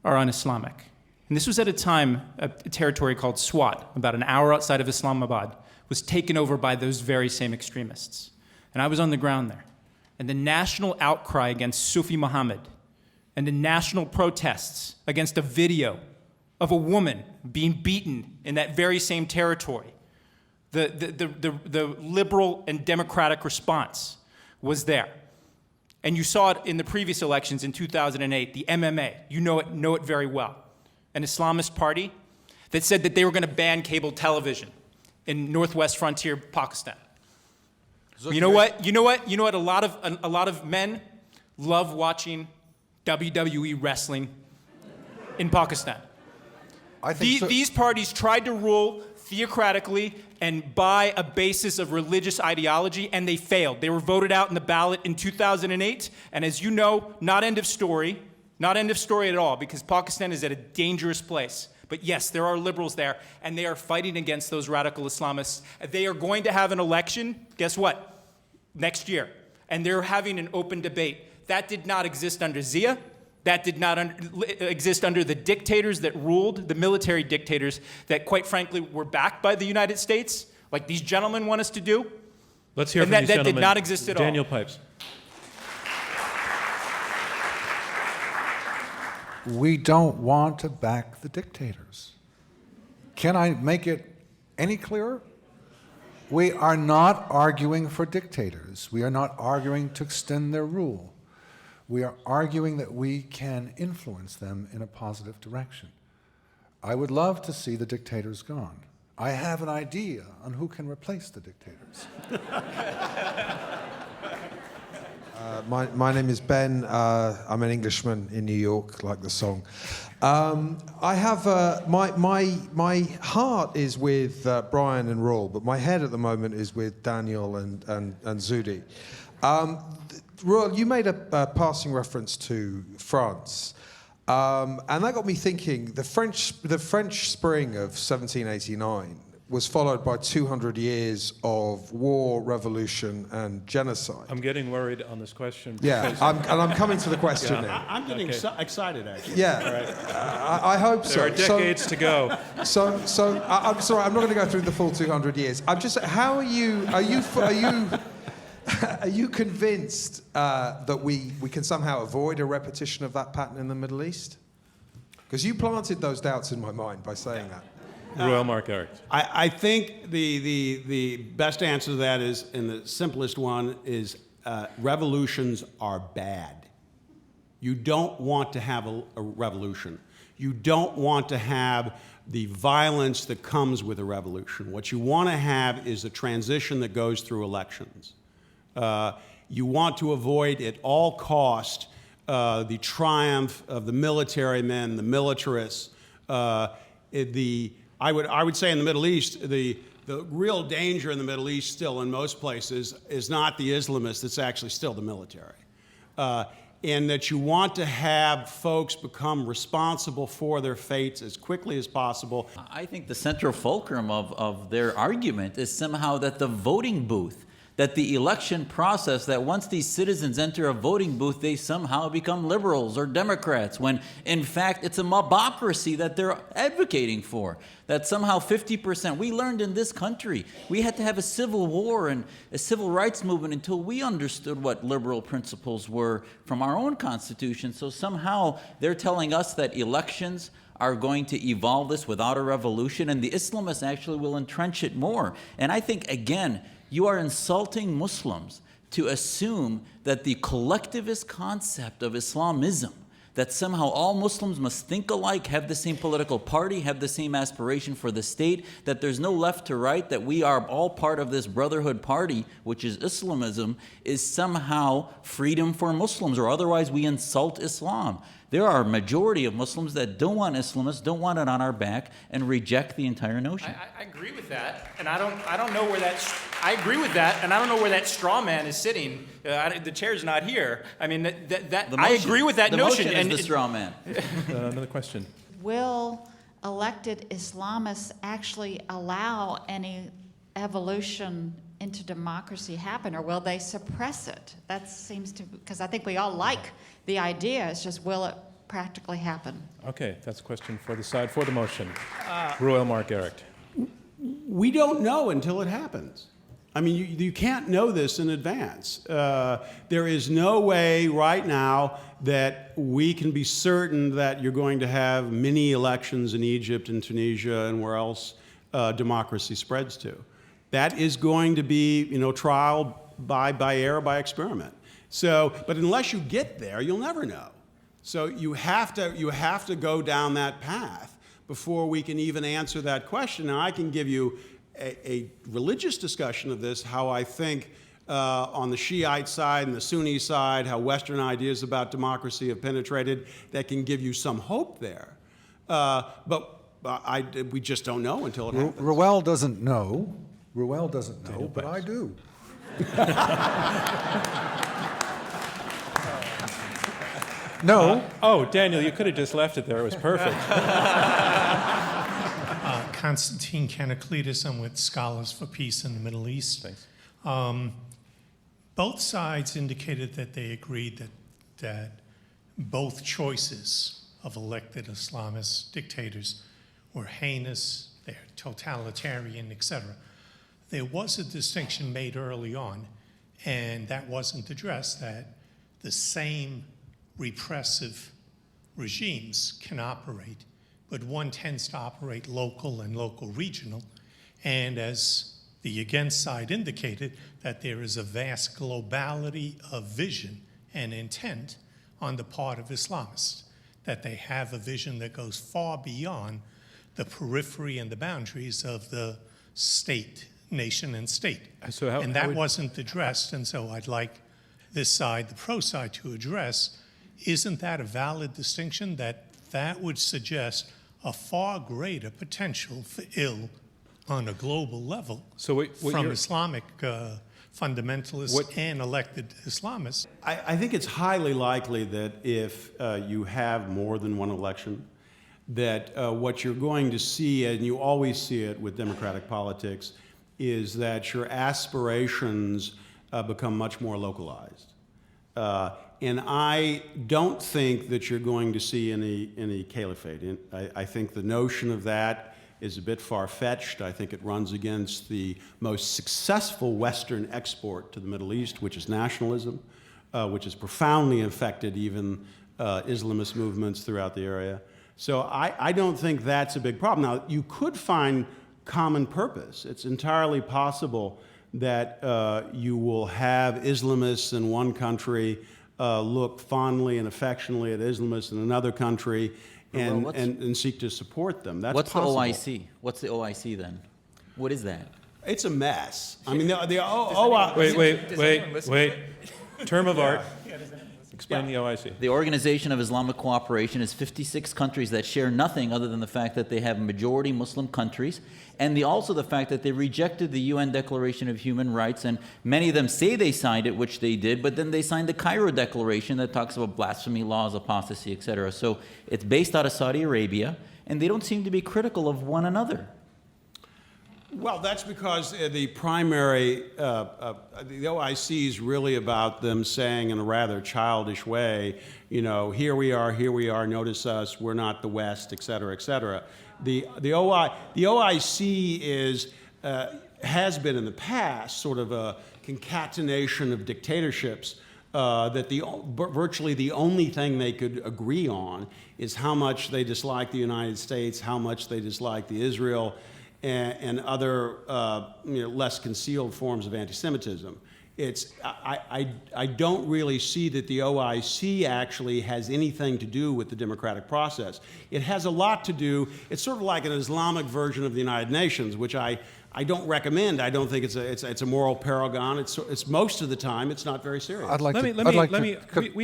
are un-Islamic. And this was at a time, a territory called Swat, about an hour outside of Islamabad, was taken over by those very same extremists. And I was on the ground there. And the national outcry against Sufi Muhammad and the national protests against a video of a woman being beaten in that very same territory, the liberal and democratic response was there. And you saw it in the previous elections in 2008, the MMA. You know it very well. An Islamist party that said that they were going to ban cable television in northwest frontier Pakistan. You know what? A lot of men love watching WWE wrestling in Pakistan. These parties tried to rule theocratically and by a basis of religious ideology, and they failed. They were voted out in the ballot in 2008, and as you know, not end of story at all, because Pakistan is at a dangerous place. But yes, there are liberals there, and they are fighting against those radical Islamists. They are going to have an election, guess what? Next year. And they're having an open debate. That did not exist under Zia. That did not exist under the dictators that ruled, the military dictators that, quite frankly, were backed by the United States, like these gentlemen want us to do. Let's hear from these gentlemen. That did not exist at all. Daniel Pipes. We don't want to back the dictators. Can I make it any clearer? We are not arguing for dictators. We are not arguing to extend their rule. We are arguing that we can influence them in a positive direction. I would love to see the dictators gone. I have an idea on who can replace the dictators. My name is Ben. I'm an Englishman in New York, like the song. I have my heart is with Brian and Reuel, but my head at the moment is with Daniel and Zudi. Reuel, you made a passing reference to France, and that got me thinking. The French Spring of 1789 was followed by 200 years of war, revolution, and genocide. I'm getting worried on this question. Yeah, I'm coming to the question now. I'm getting excited, actually. Yeah, I hope so. There are decades to go. So I'm sorry, I'm not going to go through the full 200 years. I'm just, how are you convinced that we can somehow avoid a repetition of that pattern in the Middle East? Because you planted those doubts in my mind by saying that. Reuel Mar Gerecht. I think the best answer to that is, and the simplest one is, revolutions are bad. You don't want to have a revolution. You don't want to have the violence that comes with a revolution. What you want to have is a transition that goes through elections. You want to avoid at all cost the triumph of the military men, the militarists. I would say in the Middle East, the real danger in the Middle East still in most places is not the Islamists, it's actually still the military. And that you want to have folks become responsible for their fates as quickly as possible. I think the central fulcrum of their argument is somehow that the voting booth, that the election process, that once these citizens enter a voting booth, they somehow become liberals or Democrats, when in fact it's a mobocracy that they're advocating for. That somehow 50%, we learned in this country, we had to have a civil war and a civil rights movement until we understood what liberal principles were from our own constitution. So somehow they're telling us that elections are going to evolve this without a revolution, and the Islamists actually will entrench it more. And I think, again, you are insulting Muslims to assume that the collectivist concept of Islamism, that somehow all Muslims must think alike, have the same political party, have the same aspiration for the state, that there's no left to right, that we are all part of this brotherhood party, which is Islamism, is somehow freedom for Muslims, or otherwise we insult Islam. There are a majority of Muslims that don't want Islamists, don't want it on our back, and reject the entire notion. I agree with that, and I don't know where that. I agree with that, and I don't know where that straw man is sitting. The chair's not here. I mean, I agree with that notion. The motion is the straw man. Another question. Will elected Islamists actually allow any evolution into democracy happen, or will they suppress it? That seems to, because I think we all like the idea. It's just, will it practically happen? Okay, that's a question for the side for the motion. Reuel Mar Gerecht. We don't know until it happens. I mean, you can't know this in advance. There is no way right now that we can be certain that you're going to have mini elections in Egypt and Tunisia and where else democracy spreads to. That is going to be, trial by error, by experiment. So, but unless you get there, you'll never know. So you have to go down that path before we can even answer that question. Now, I can give you a religious discussion of this, how I think on the Shiite side and the Sunni side, how Western ideas about democracy have penetrated, that can give you some hope there. But we just don't know until it happens. Reuel doesn't know. Reuel doesn't know, but I do. No. Oh, Daniel, you could have just left it there. It was perfect. Constantine Kanakleidis. I'm with Scholars for Peace in the Middle East. Thanks. Both sides indicated that they agreed that both choices of elected Islamist dictators were heinous, they're totalitarian, etc. There was a distinction made early on, and that wasn't addressed, that the same repressive regimes can operate, but one tends to operate local and local regional, and as the against side indicated, that there is a vast globality of vision and intent on the part of Islamists, that they have a vision that goes far beyond the periphery and the boundaries of the state, nation and state. So and that wasn't addressed, and so I'd like this side, the pro side, to address. Isn't that a valid distinction, that would suggest a far greater potential for ill on a global level from Islamic fundamentalists and elected Islamists? I think it's highly likely that if you have more than one election, that what you're going to see, and you always see it with democratic politics, is that your aspirations become much more localized. And I don't think that you're going to see any caliphate. I think the notion of that is a bit far-fetched. I think it runs against the most successful Western export to the Middle East, which is nationalism, which has profoundly affected even Islamist movements throughout the area. So I don't think that's a big problem. Now, you could find common purpose. It's entirely possible that you will have Islamists in one country look fondly and affectionately at Islamists in another country and seek to support them. That's possible. What's the OIC? What's the OIC then? What is that? It's a mess. I mean, Wait. Term of art. Explain the OIC. The Organization of Islamic Cooperation is 56 countries that share nothing other than the fact that they have majority Muslim countries, and also the fact that they rejected the UN Declaration of Human Rights, and many of them say they signed it, which they did, but then they signed the Cairo Declaration that talks about blasphemy laws, apostasy, etc. So it's based out of Saudi Arabia, and they don't seem to be critical of one another. Well, that's because the primary, the OIC is really about them saying in a rather childish way, you know, here we are, notice us, we're not the West, et cetera, et cetera. The OIC is, has been in the past sort of a concatenation of dictatorships that virtually the only thing they could agree on is how much they dislike the United States, how much they dislike the Israel, and other less concealed forms of anti-Semitism. I don't really see that the OIC actually has anything to do with the democratic process. It has a lot to do, it's sort of like an Islamic version of the United Nations, which I don't recommend. I don't think it's a moral paragon. It's most of the time, it's not very serious. We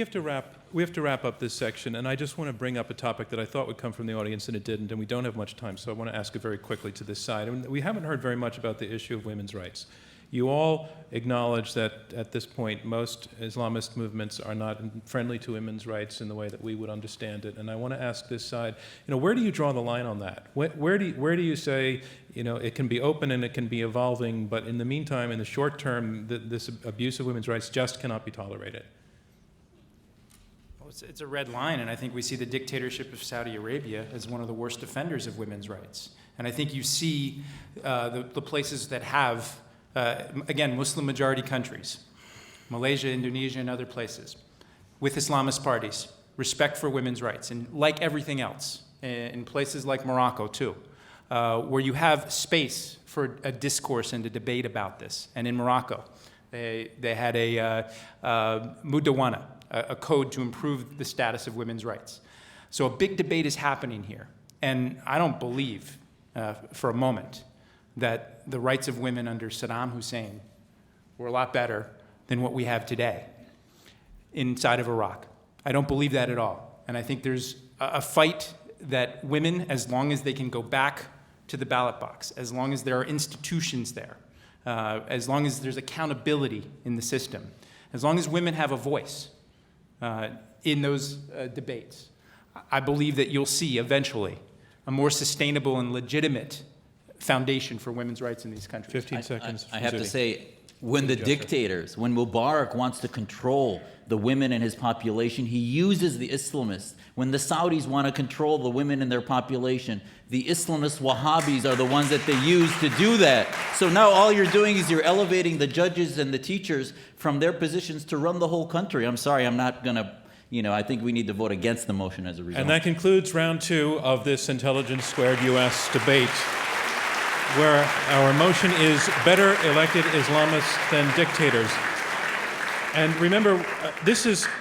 have to wrap up this section, and I just want to bring up a topic that I thought would come from the audience, and it didn't, and we don't have much time, so I want to ask it very quickly to this side. I mean, we haven't heard very much about the issue of women's rights. You all acknowledge that at this point, most Islamist movements are not friendly to women's rights in the way that we would understand it. And I want to ask this side, where do you draw the line on that? Where do you say, it can be open and it can be evolving, but in the meantime, in the short term, this abuse of women's rights just cannot be tolerated? Well, it's a red line, and I think we see the dictatorship of Saudi Arabia as one of the worst offenders of women's rights. And I think you see the places that have again, Muslim-majority countries, Malaysia, Indonesia, and other places, with Islamist parties, respect for women's rights, and like everything else, in places like Morocco, too, where you have space for a discourse and a debate about this. And in Morocco, they had a mudawana, a code to improve the status of women's rights. So a big debate is happening here. And I don't believe for a moment that the rights of women under Saddam Hussein were a lot better than what we have today inside of Iraq. I don't believe that at all. And I think there's a fight that women, as long as they can go back to the ballot box, as long as there are institutions there, as long as there's accountability in the system, as long as women have a voice in those debates, I believe that you'll see eventually a more sustainable and legitimate foundation for women's rights in these countries. 15 seconds. I have to say, when the dictators, when Mubarak wants to control the women in his population, he uses the Islamists. When the Saudis want to control the women in their population, the Islamist Wahhabis are the ones that they use to do that. So now all you're doing is you're elevating the judges and the teachers from their positions to run the whole country. I'm sorry, I'm not going to, I think we need to vote against the motion as a result. And that concludes round 2 of this Intelligence Squared U.S. debate, where our motion is better elected Islamists than dictators. And remember,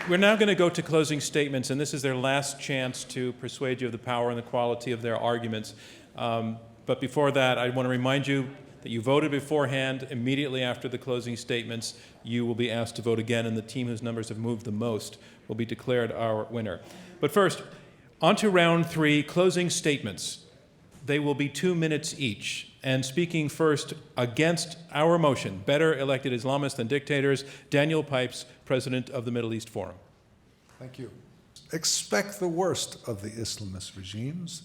we're now going to go to closing statements, and this is their last chance to persuade you of the power and the quality of their arguments. But before that, I want to remind you that you voted beforehand. Immediately after the closing statements, you will be asked to vote again, and the team whose numbers have moved the most will be declared our winner. But first, on to round 3, closing statements. They will be 2 minutes each. And speaking first against our motion, better elected Islamists than dictators, Daniel Pipes, president of the Middle East Forum. Thank you. Expect the worst of the Islamist regimes.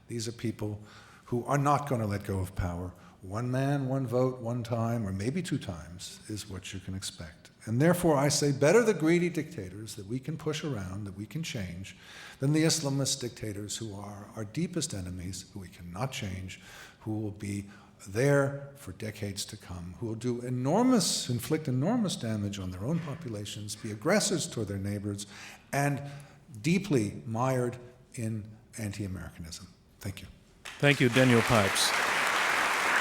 These are people who are not going to let go of power. One man, one vote, one time, or maybe 2 times is what you can expect. And therefore, I say better the greedy dictators that we can push around, that we can change, than the Islamist dictators who are our deepest enemies, who we cannot change, who will be there for decades to come, who will inflict enormous damage on their own populations, be aggressors toward their neighbors, and deeply mired in anti-Americanism. Thank you. Thank you, Daniel Pipes.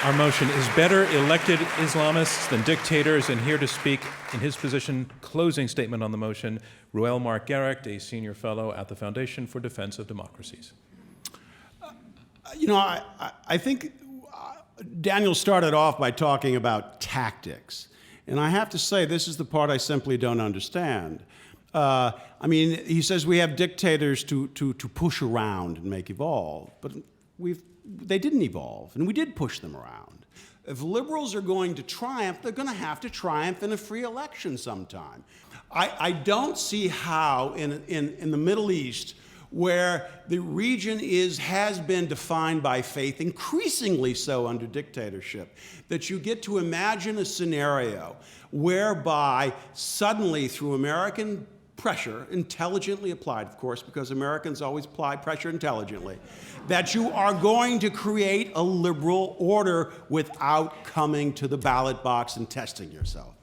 Our motion is better elected Islamists than dictators, and here to speak in his position, closing statement on the motion, Reuel Mar Gerecht, a senior fellow at the Foundation for Defense of Democracies. I think Daniel started off by talking about tactics. And I have to say, this is the part I simply don't understand. He says we have dictators to push around and make evolve, but they didn't evolve, and we did push them around. If liberals are going to triumph, they're going to have to triumph in a free election sometime. I don't see how in the Middle East, where the region has been defined by faith, increasingly so under dictatorship, that you get to imagine a scenario whereby suddenly through American pressure, intelligently applied, of course, because Americans always apply pressure intelligently, that you are going to create a liberal order without coming to the ballot box and testing yourself.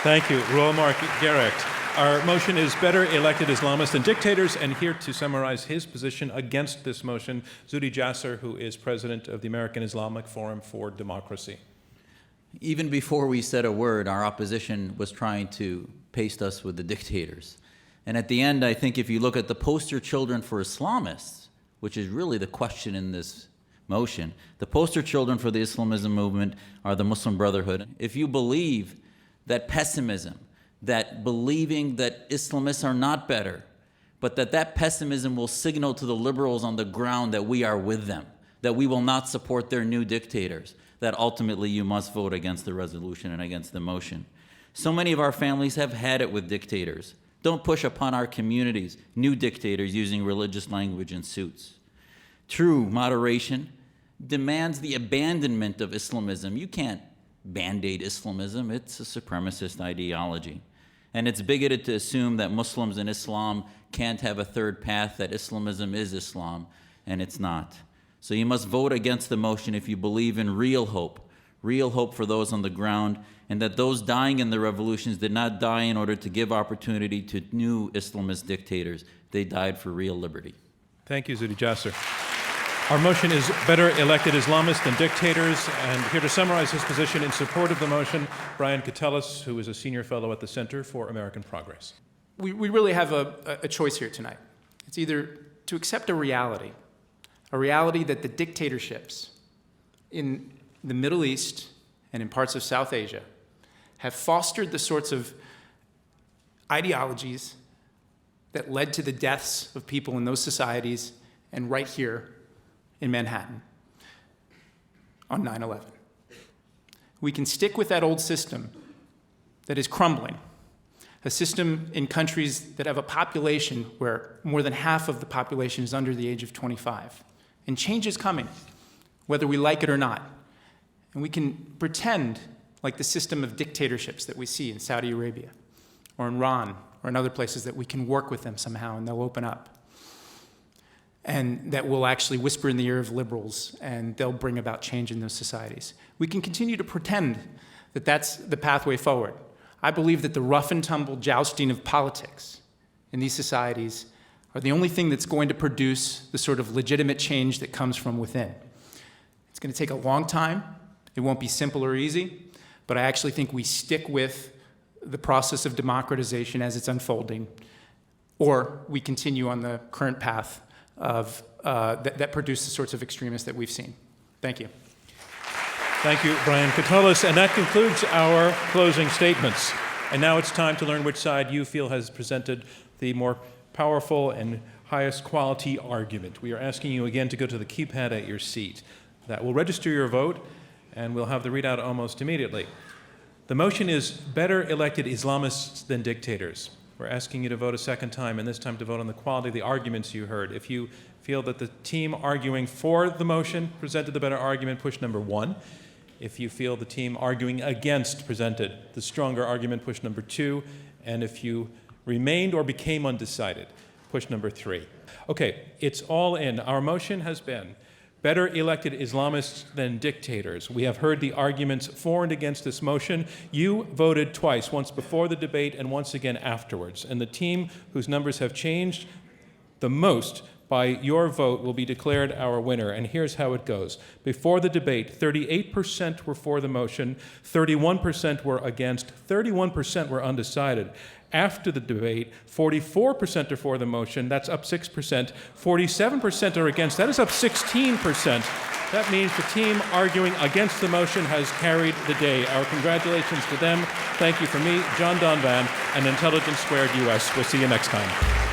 Thank you, Reuel Mar Gerecht. Our motion is better elected Islamists than dictators, and here to summarize his position against this motion, Zudi Jasser, who is president of the American Islamic Forum for Democracy. Even before we said a word, our opposition was trying to paste us with the dictators. And at the end, I think if you look at the poster children for Islamists, which is really the question in this motion, the poster children for the Islamism movement are the Muslim Brotherhood. If you believe that pessimism, that believing that Islamists are not better, but that pessimism will signal to the liberals on the ground that we are with them, that we will not support their new dictators, that ultimately you must vote against the resolution and against the motion. So many of our families have had it with dictators. Don't push upon our communities new dictators using religious language and suits. True moderation demands the abandonment of Islamism. You can't band-aid Islamism. It's a supremacist ideology. And it's bigoted to assume that Muslims and Islam can't have a third path, that Islamism is Islam, and it's not. So you must vote against the motion if you believe in real hope for those on the ground, and that those dying in the revolutions did not die in order to give opportunity to new Islamist dictators. They died for real liberty. Thank you, Zudi Jasser. Our motion is better elected Islamists than dictators, and here to summarize his position in support of the motion, Brian Katulis, who is a senior fellow at the Center for American Progress. We really have a choice here tonight. It's either to accept a reality that the dictatorships in the Middle East and in parts of South Asia have fostered the sorts of ideologies that led to the deaths of people in those societies and right here in Manhattan on 9/11. We can stick with that old system that is crumbling, a system in countries that have a population where more than half of the population is under the age of 25. And change is coming, whether we like it or not. And we can pretend like the system of dictatorships that we see in Saudi Arabia or in Iran or in other places, that we can work with them somehow and they'll open up. And that will actually whisper in the ear of liberals and they'll bring about change in those societies. We can continue to pretend that that's the pathway forward. I believe that the rough and tumble jousting of politics in these societies are the only thing that's going to produce the sort of legitimate change that comes from within. It's going to take a long time. It won't be simple or easy, but I actually think we stick with the process of democratization as it's unfolding, or we continue on the current path of that produce the sorts of extremists that we've seen. Thank you. Thank you, Brian Katulis. And that concludes our closing statements. And now it's time to learn which side you feel has presented the more powerful and highest quality argument. We are asking you again to go to the keypad at your seat. That will register your vote, and we'll have the readout almost immediately. The motion is better elected Islamists than dictators. We're asking you to vote a second time, and this time to vote on the quality of the arguments you heard. If you feel that the team arguing for the motion presented the better argument, push number 1. If you feel the team arguing against presented the stronger argument, push number 2. And if you remained or became undecided, push number 3. Okay, it's all in. Our motion has been better elected Islamists than dictators. We have heard the arguments for and against this motion. You voted twice, once before the debate and once again afterwards. And the team whose numbers have changed the most by your vote will be declared our winner. And here's how it goes. Before the debate, 38% were for the motion, 31% were against, 31% were undecided. After the debate, 44% are for the motion, that's up 6%, 47% are against, that is up 16%. That means the team arguing against the motion has carried the day. Our congratulations to them. Thank you from me, John Donvan, and Intelligence Squared US. We'll see you next time.